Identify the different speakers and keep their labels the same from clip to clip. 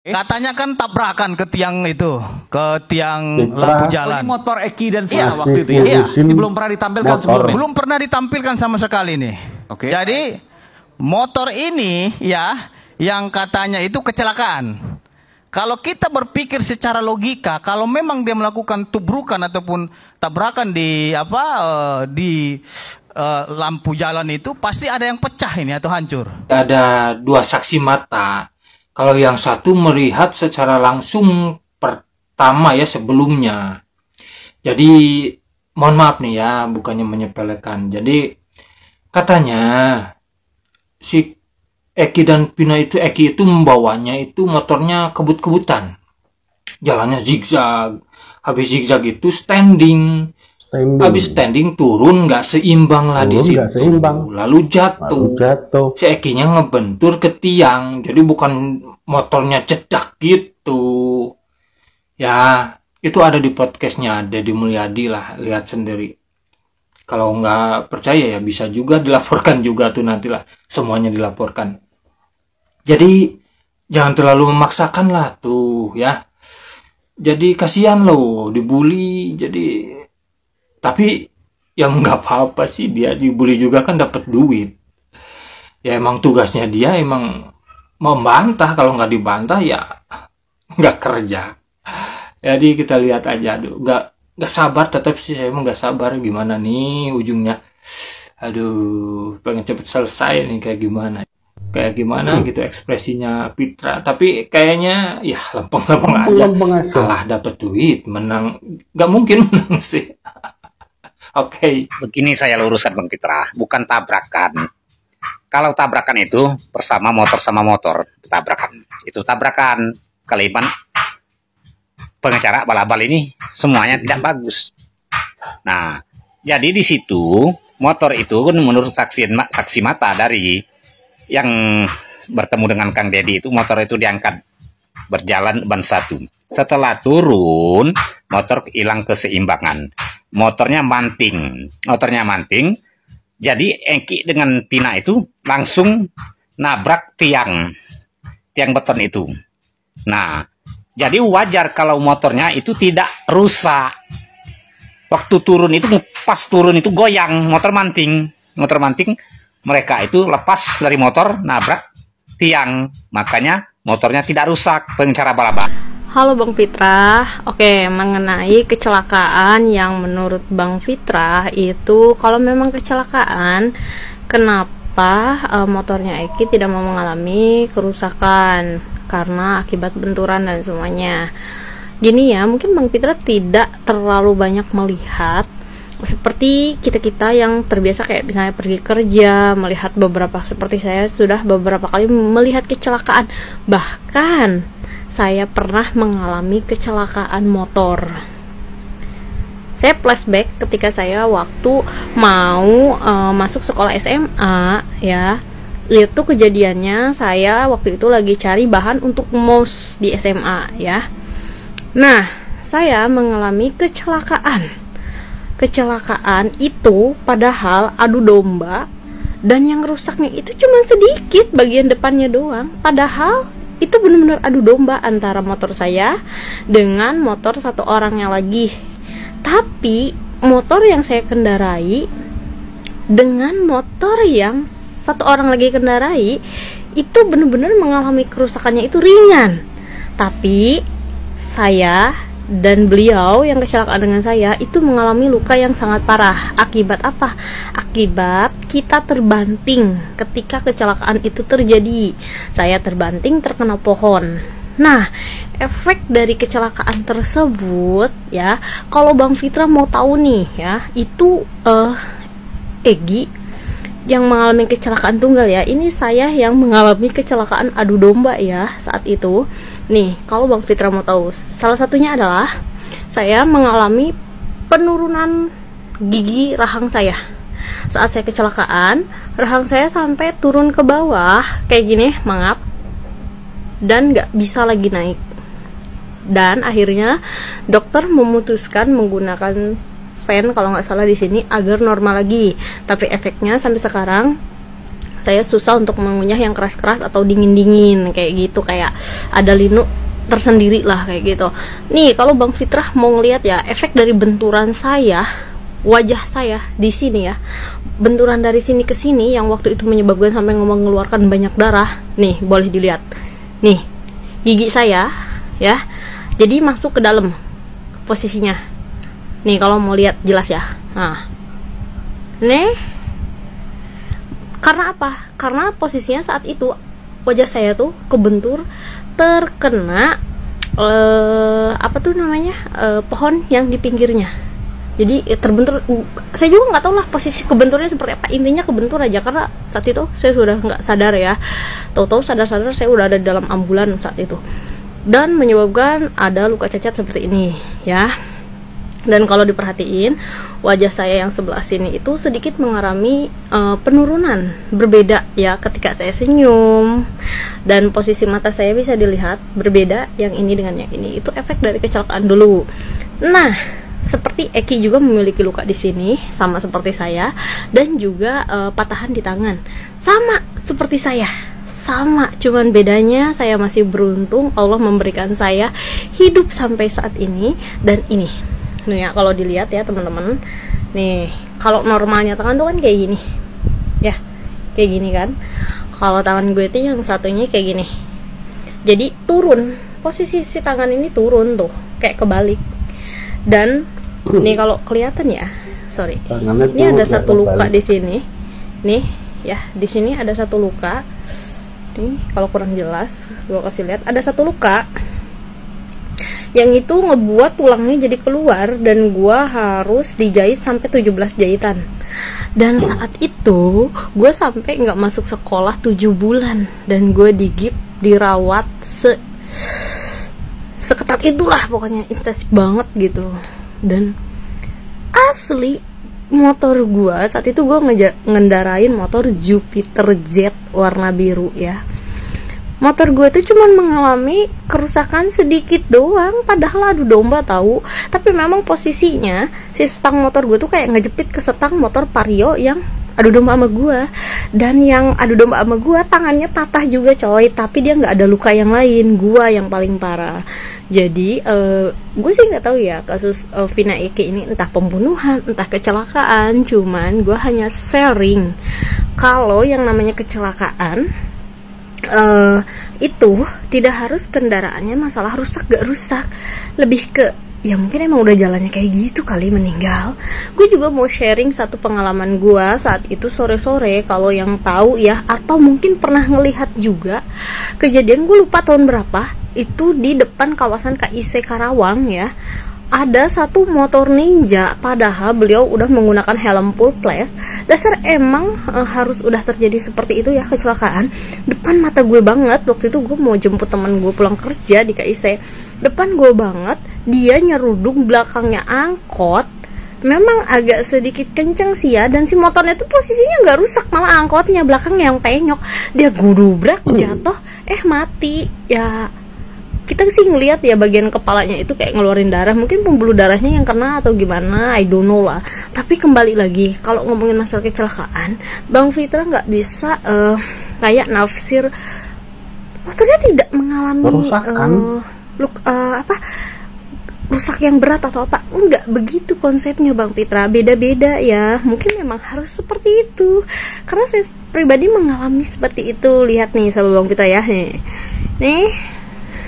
Speaker 1: Katanya kan tabrakan ke tiang itu, ke tiang lampu jalan.
Speaker 2: Ini motor Eki dan Vina waktu itu ya? Iya. Ini belum pernah ditampilkan sebelumnya?
Speaker 1: Belum pernah ditampilkan sama sekali nih.
Speaker 2: Oke.
Speaker 1: Jadi motor ini ya, yang katanya itu kecelakaan. Kalau kita berpikir secara logika, kalau memang dia melakukan tubrukan ataupun tabrakan di lampu jalan itu, pasti ada yang pecah ini atau hancur.
Speaker 3: Ada dua saksi mata. Kalau yang satu melihat secara langsung pertama ya sebelumnya. Jadi mohon maaf nih ya, bukannya menyepelekan. Jadi katanya si Eki dan Vina itu, Eki itu membawanya itu motornya kebut-kebutan. Jalannya zigzag. Habis zigzag itu standing. Habis standing turun nggak seimbang lah di situ. Lalu jatuh. Si Ekinya ngebentur ke tiang. Jadi bukan motornya cedak gitu. Ya, itu ada di podcastnya Deddy Mulyadi lah. Lihat sendiri. Kalau nggak percaya ya bisa juga dilaporkan juga tuh nantilah. Semuanya dilaporkan. Jadi jangan terlalu memaksakan lah tuh ya. Jadi kasihan loh dibully. Tapi yang nggak apa-apa sih, dia dibully juga kan dapat duit. Ya emang tugasnya dia emang membantah, kalau nggak dibantah ya nggak kerja. Jadi kita lihat aja, aduh nggak sabar, tetap sih saya emang nggak sabar gimana nih ujungnya. Aduh pengen cepet selesai nih kayak gimana gitu ekspresinya Fitra. Tapi kayaknya ya lempeng-lempeng aja. Kalah dapat duit, menang nggak mungkin menang sih. Oke.
Speaker 4: Begini saya luruskan Bang Fitra, bukan tabrakan. Kalau tabrakan itu bersama motor sama motor, tabrakan. Itu tabrakan. Kaliban pengacara balabal ini semuanya tidak bagus. Nah, jadi di situ motor itu menurut saksi mata dari yang bertemu dengan Kang Deddy itu, motor itu diangkat berjalan ban satu. Setelah turun, motor hilang keseimbangan. Motornya manting. Jadi Eki dengan Vina itu langsung nabrak tiang beton itu. Nah, jadi wajar kalau motornya itu tidak rusak. Waktu turun itu, pas turun itu goyang, motor manting. Mereka itu lepas dari motor, nabrak tiang. Makanya motornya tidak rusak, pengencara balap.
Speaker 5: Halo Bang Fitra. Oke, mengenai kecelakaan yang menurut Bang Fitra itu, kalau memang kecelakaan, kenapa motornya Eki tidak mau mengalami kerusakan karena akibat benturan dan semuanya? Gini ya, mungkin Bang Fitra tidak terlalu banyak melihat seperti kita yang terbiasa kayak misalnya pergi kerja, melihat beberapa, seperti saya sudah beberapa kali melihat kecelakaan. Bahkan saya pernah mengalami kecelakaan motor. Saya flashback ketika saya waktu mau masuk sekolah SMA ya. Itu kejadiannya saya waktu itu lagi cari bahan untuk MOS di SMA ya. Nah, saya mengalami kecelakaan itu padahal adu domba, dan yang rusaknya itu cuma sedikit bagian depannya doang, padahal itu benar-benar adu domba antara motor saya dengan motor satu orangnya lagi. Tapi motor yang saya kendarai dengan motor yang satu orang lagi kendarai itu benar-benar mengalami kerusakannya itu ringan. Tapi saya dan beliau yang kecelakaan dengan saya itu mengalami luka yang sangat parah. Akibat apa? Akibat kita terbanting ketika kecelakaan itu terjadi. Saya terbanting terkena pohon. Nah, efek dari kecelakaan tersebut ya, kalau Bang Fitra mau tahu nih ya, itu Egi yang mengalami kecelakaan tunggal ya. Ini saya yang mengalami kecelakaan adu domba ya saat itu. Nih, kalau Bang Fitra mau tahu, salah satunya adalah saya mengalami penurunan gigi rahang saya. Saat saya kecelakaan, rahang saya sampai turun ke bawah kayak gini, mangap, dan nggak bisa lagi naik. Dan akhirnya dokter memutuskan menggunakan pen kalau nggak salah di sini agar normal lagi. Tapi efeknya sampai sekarang saya susah untuk mengunyah yang keras-keras atau dingin-dingin kayak gitu, kayak ada linu tersendiri lah kayak gitu. Nih kalau Bang Fitrah mau ngeliat ya efek dari benturan saya, wajah saya di sini ya, benturan dari sini ke sini yang waktu itu menyebabkan sampai mengeluarkan banyak darah. Nih boleh dilihat, nih gigi saya ya, jadi masuk ke dalam posisinya. Nih kalau mau lihat jelas ya. Nah, nih karena apa? Karena posisinya saat itu wajah saya tuh kebentur terkena apa tuh namanya pohon yang di pinggirnya. Jadi terbentur. Saya juga nggak tahu lah posisi kebenturnya seperti apa. Intinya kebentur aja karena saat itu saya sudah nggak sadar ya. Tahu-tahu sadar-sadar saya udah ada di dalam ambulan saat itu. Dan menyebabkan ada luka cacat seperti ini ya. Dan kalau diperhatiin wajah saya yang sebelah sini itu sedikit mengalami penurunan berbeda ya ketika saya senyum, dan posisi mata saya bisa dilihat berbeda yang ini dengan yang ini. Itu efek dari kecelakaan dulu. Nah, seperti Eki juga memiliki luka di sini sama seperti saya, dan juga patahan di tangan sama seperti saya. Sama, cuman bedanya saya masih beruntung Allah memberikan saya hidup sampai saat ini. Dan ini nih ya, kalau dilihat ya teman-teman, nih kalau normalnya tangan tuh kan kayak gini ya, kayak gini kan. Kalau tangan gue itu yang satunya kayak gini, jadi turun, posisi si tangan ini turun tuh kayak kebalik. Dan nih kalau kelihatan ya, sorry, ini ada satu luka di sini nih ya, di sini ada satu luka nih. Kalau kurang jelas gue kasih lihat, ada satu luka yang itu ngebuat tulangnya jadi keluar, dan gua harus dijahit sampai 17 jahitan. Dan saat itu gue sampai nggak masuk sekolah 7 bulan, dan gue digip, dirawat seketat itulah pokoknya, intensif banget gitu. Dan asli motor gue saat itu gue ngendarain motor Jupiter Z warna biru ya. Motor gue tuh cuman mengalami kerusakan sedikit doang, padahal adu domba tahu. Tapi memang posisinya si stang motor gue tuh kayak ngejepit ke stang motor Vario yang adu domba sama gue. Dan yang adu domba sama gue tangannya patah juga coy, tapi dia nggak ada luka yang lain. Gue yang paling parah. Jadi gue sih nggak tahu ya kasus Vina Eki ini entah pembunuhan, entah kecelakaan. Cuman gue hanya sharing kalau yang namanya kecelakaan itu tidak harus kendaraannya masalah rusak gak rusak, lebih ke ya mungkin emang udah jalannya kayak gitu kali meninggal. Gue juga mau sharing satu pengalaman gue saat itu sore-sore, kalau yang tahu ya, atau mungkin pernah ngelihat juga kejadian, gue lupa tahun berapa, itu di depan kawasan KIC Karawang ya. Ada satu motor ninja, padahal beliau udah menggunakan helm full flash. Dasar emang harus udah terjadi seperti itu ya kecelakaan. Depan mata gue banget, waktu itu gue mau jemput teman gue pulang kerja di KIC. Depan gue banget, dia nyeruduk belakangnya angkot. Memang agak sedikit kenceng sih ya, dan si motornya tuh posisinya nggak rusak, malah angkotnya belakangnya yang penyok. Dia gudubrak jatuh, mati ya. Kita sih ngelihat ya bagian kepalanya itu kayak ngeluarin darah, mungkin pembuluh darahnya yang kena atau gimana, I don't know lah. Tapi kembali lagi, kalau ngomongin masalah kecelakaan, Bang Fitra nggak bisa kayak nafsir motornya tidak mengalami rusak yang berat atau apa. Enggak begitu konsepnya Bang Fitra, beda-beda ya. Mungkin memang harus seperti itu, karena saya pribadi mengalami seperti itu. Lihat nih sama Bang Fitra ya, nih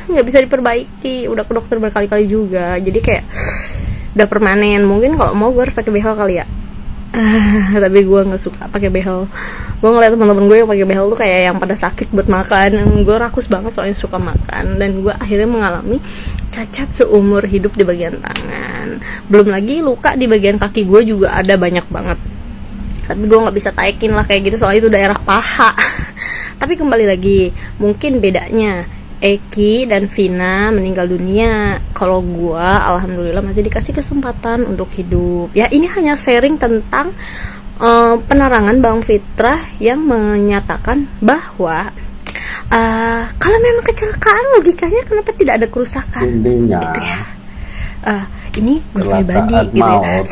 Speaker 5: nggak bisa diperbaiki, udah ke dokter berkali-kali juga, jadi kayak udah permanen. Mungkin kalau mau gue harus pakai behel kali ya, tapi gue nggak suka pakai behel. Gue ngeliat teman-teman gue yang pakai behel tuh kayak yang pada sakit buat makan. Gue rakus banget soalnya suka makan, dan gue akhirnya mengalami cacat seumur hidup di bagian tangan. Belum lagi luka di bagian kaki gue juga ada banyak banget, tapi gue nggak bisa taikin lah kayak gitu soalnya itu daerah paha. Tapi kembali lagi, mungkin bedanya Eki dan Vina meninggal dunia, kalau gua alhamdulillah masih dikasih kesempatan untuk hidup. Ya ini hanya sharing tentang penerangan Bang Fitra yang menyatakan bahwa kalau memang kecelakaan logikanya kenapa tidak ada kerusakan gitu ya. Ini gue pribadi gitu ya.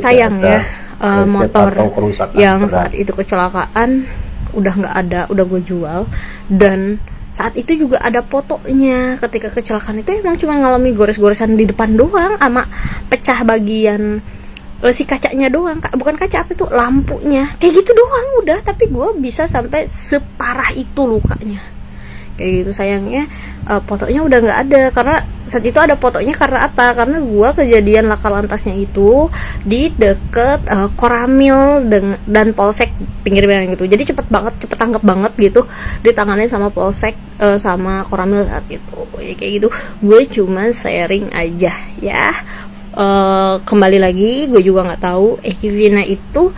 Speaker 5: Sayangnya motor
Speaker 2: atau kerusakan
Speaker 5: yang
Speaker 2: berat.
Speaker 5: saat itu kecelakaan udah nggak ada, udah gue jual. Dan saat itu juga ada fotonya ketika kecelakaan itu emang cuma ngalami gores-goresan di depan doang, sama pecah bagian si kacanya doang, bukan kaca, apa itu, lampunya, kayak gitu doang udah. Tapi gue bisa sampai separah itu lukanya kayak gitu. Sayangnya fotonya udah nggak ada, karena saat itu ada fotonya karena apa, karena gue kejadian laka lantasnya itu di deket Koramil dan Polsek pinggir jalan gitu. Jadi cepet tanggap banget gitu, ditangani sama Polsek sama Koramil saat itu ya, kayak gitu. Gue cuma sharing aja ya. Kembali lagi, gue juga nggak tahu Ekivina itu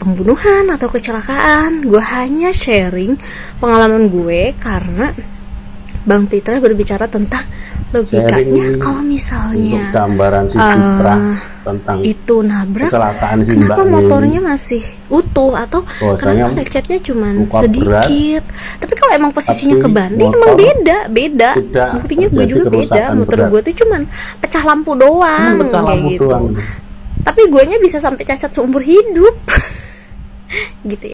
Speaker 5: pembunuhan atau kecelakaan. Gue hanya sharing pengalaman gue karena Bang Pitra berbicara tentang logikanya. Kalau misalnya
Speaker 2: untuk gambaran si Pitra tentang
Speaker 5: itu nabrak,
Speaker 2: kecelakaan si
Speaker 5: kenapa
Speaker 2: Mbak
Speaker 5: motornya masih utuh, atau
Speaker 2: bahwasanya
Speaker 5: kenapa lecetnya cuma
Speaker 2: luka
Speaker 5: sedikit. Tapi kalau emang posisinya
Speaker 2: tapi
Speaker 5: kebanding
Speaker 2: motor
Speaker 5: emang beda.
Speaker 2: tidak
Speaker 5: Buktinya gue
Speaker 2: terjadi
Speaker 5: juga beda.
Speaker 2: kerusakan
Speaker 5: Motor
Speaker 2: berat.
Speaker 5: gue tuh cuman pecah lampu doang,
Speaker 2: Cuma pecah
Speaker 5: kayak
Speaker 2: lampu
Speaker 5: gitu.
Speaker 2: doang.
Speaker 5: Tapi guanya bisa sampai cacat seumur hidup gitu ya.